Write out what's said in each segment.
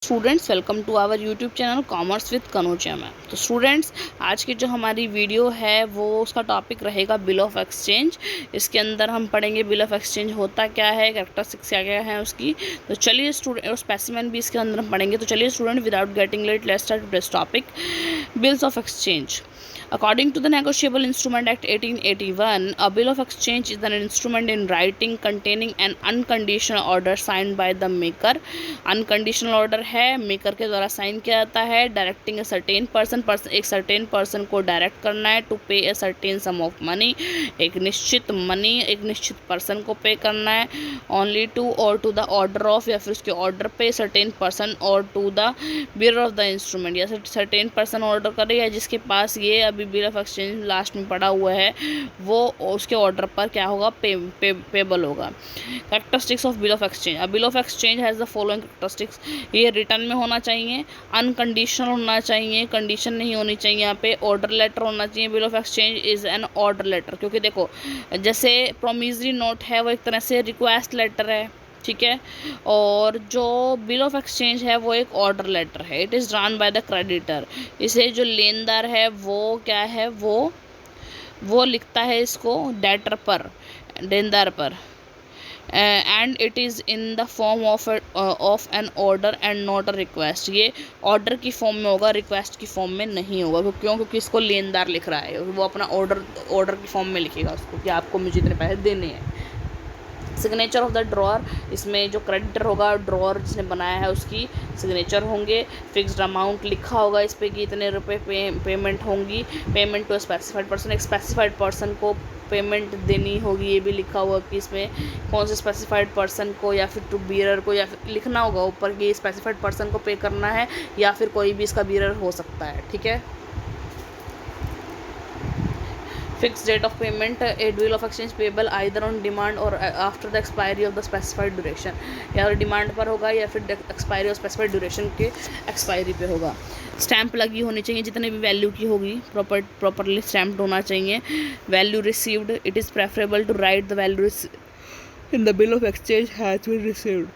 Students welcome to our YouTube channel commerce with Kanojia ma'am. तो students आज की जो हमारी वीडियो है वो उसका टॉपिक रहेगा बिल ऑफ एक्सचेंज। इसके अंदर हम पढ़ेंगे बिल ऑफ एक्सचेंज होता क्या है, कैरेक्टरिस्टिक्स क्या क्या है उसकी। तो चलिए स्टूडेंट, और स्पेसिमेन भी इसके अंदर हम पढ़ेंगे। तो चलिए student, without getting let let's start this topic, bills of exchange. According to the Negotiable Instrument Act 1881, a bill of exchange is an instrument in writing containing an unconditional order signed by the maker. Unconditional order है, maker के द्वारा sign किया जाता है। Directing a certain person, एक certain person को direct करना है to pay a certain sum of money, एक निश्चित पर्सन को पे करना है। ओनली टू और टू द ऑर्डर ऑफ, या फिर उसके ऑर्डर पे सर्टेन पर्सन, और to the bearer of the instrument, या सर्टेन पर्सन ऑर्डर करे या जिसके पास ये अभी बिल ऑफ एक्सचेंज लास्ट में पड़ा हुआ है वो उसके ऑर्डर पर क्या होगा, पेबल होगा। Characteristics of bill of exchange. A bill of exchange has the following characteristics. ये रिटर्न में होना चाहिए, अनकंडीशनल होना चाहिए, कंडीशन नहीं होनी चाहिए यहाँ पे, ऑर्डर लेटर होना चाहिए। Bill of exchange is an order letter, क्योंकि देखो जैसे प्रोमिसरी नोट है वो एक तरह से रिक्वेस्ट लेटर है, ठीक है। और जो बिल ऑफ एक्सचेंज है वो एक ऑर्डर लेटर है। It is drawn by the creditor. इसे जो लेनदार है वो क्या है, वो लिखता है इसको डेटर पर, देनदार पर। And it is in the form of an order and not a request. ये ऑर्डर की फॉर्म में होगा, रिक्वेस्ट की फॉर्म में नहीं होगा। क्यों? क्योंकि इसको लेनदार लिख रहा है, वो अपना ऑर्डर की फॉर्म में लिखेगा उसको कि आपको मुझे इतने पैसे देने हैं। सिग्नेचर ऑफ द ड्रॉअर, इसमें जो क्रेडिटर होगा, ड्रॉअर जिसने बनाया है उसकी सिग्नेचर होंगे। फिक्स्ड अमाउंट लिखा होगा इस पर कि इतने रुपए पेमेंट होंगी। पेमेंट टू स्पेसिफाइड पर्सन, एक स्पेसिफाइड पर्सन को पेमेंट देनी होगी, ये भी लिखा हुआ कि इसमें कौन से स्पेसिफाइड पर्सन को, या फिर टू बियरर को, या फिर लिखना होगा ऊपर कि स्पेसिफाइड पर्सन को पे करना है, या फिर कोई भी इसका बियरर हो सकता है, ठीक है। Fixed date of payment, a bill of exchange payable either on demand or after the expiry of the specified duration। या डिमांड पर होगा या फिर एक्सपायरी और स्पेसिफाइड ड्यूरेशन के एक्सपायरी पे होगा। स्टैंप लगी होनी चाहिए, जितने भी वैल्यू की होगी प्रॉपरली स्टैम्प्ड होना चाहिए। Value received, it is preferable to write the value in the bill of exchange has been received.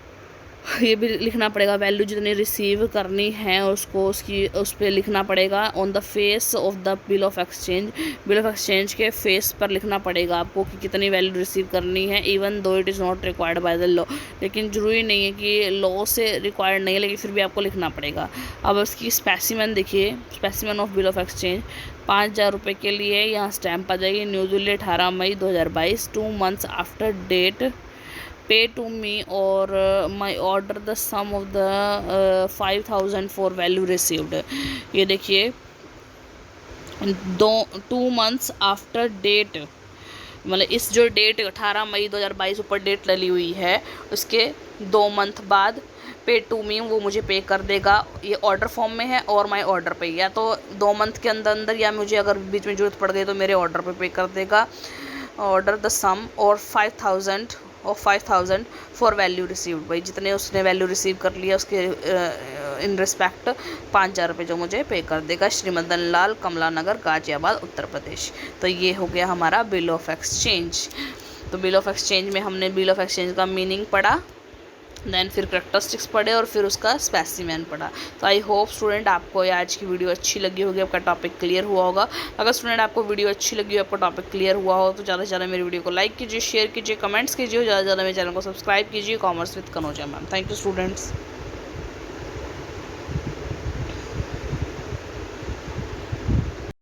ये भी लिखना पड़ेगा, वैल्यू जितनी रिसीव करनी है उसको उस पर लिखना पड़ेगा। On the face of the bill of exchange, bill of exchange के फेस पर लिखना पड़ेगा आपको कि कितनी वैल्यू रिसीव करनी है। Even though it is not required by the law, लेकिन ज़रूरी नहीं है कि लॉ से रिक्वायर्ड नहीं है, लेकिन फिर भी आपको लिखना पड़ेगा। अब उसकी स्पेसिमेन देखिए, specimen of bill of exchange 5,000 रुपये के लिए यहाँ स्टैम्प आ जाएगी। न्यू दिल्ली 18 मई 2022, 2 months after date, pay to me or my order the sum of the 5,000 for value received। ये देखिए 2 months आफ्टर डेट, मतलब इस जो डेट 18 मई 2022 ऊपर डेट डली हुई है उसके 2 मंथ बाद पे टू मी, वो मुझे पे कर देगा। ये ऑर्डर फॉर्म में है और माई ऑर्डर पे, या तो 2 मंथ के अंदर अंदर, या मुझे अगर बीच में ज़रूरत पड़ गई तो मेरे ऑर्डर पे कर देगा। ऑर्डर द सम और 5,000 फॉर वैल्यू रिसीव्ड, भाई जितने उसने वैल्यू रिसीव कर लिया उसके इन रिस्पेक्ट 5,000 रुपये जो मुझे पे कर देगा। श्री मदन लाल, कमला नगर, गाजियाबाद, उत्तर प्रदेश। तो ये हो गया हमारा बिल ऑफ एक्सचेंज। तो बिल ऑफ एक्सचेंज में हमने बिल ऑफ एक्सचेंज का मीनिंग पढ़ा, देन फिर कैरेक्टरिस्टिक्स पढ़े, और फिर उसका स्पेसिमेन पढ़ा। तो आई होप स्टूडेंट आपको ये आज की वीडियो अच्छी लगी होगी, आपका टॉपिक क्लियर हुआ होगा। अगर स्टूडेंट आपको वीडियो अच्छी लगी हो, आपका टॉपिक क्लियर हुआ हो, तो ज़्यादा से ज़्यादा मेरी वीडियो को लाइक कीजिए, शेयर कीजिए, कमेंट्स कीजिए, ज़्यादा से ज़्यादा मेरे चैनल को सब्सक्राइब कीजिए। Commerce with Kanojia ma'am. Thank you students.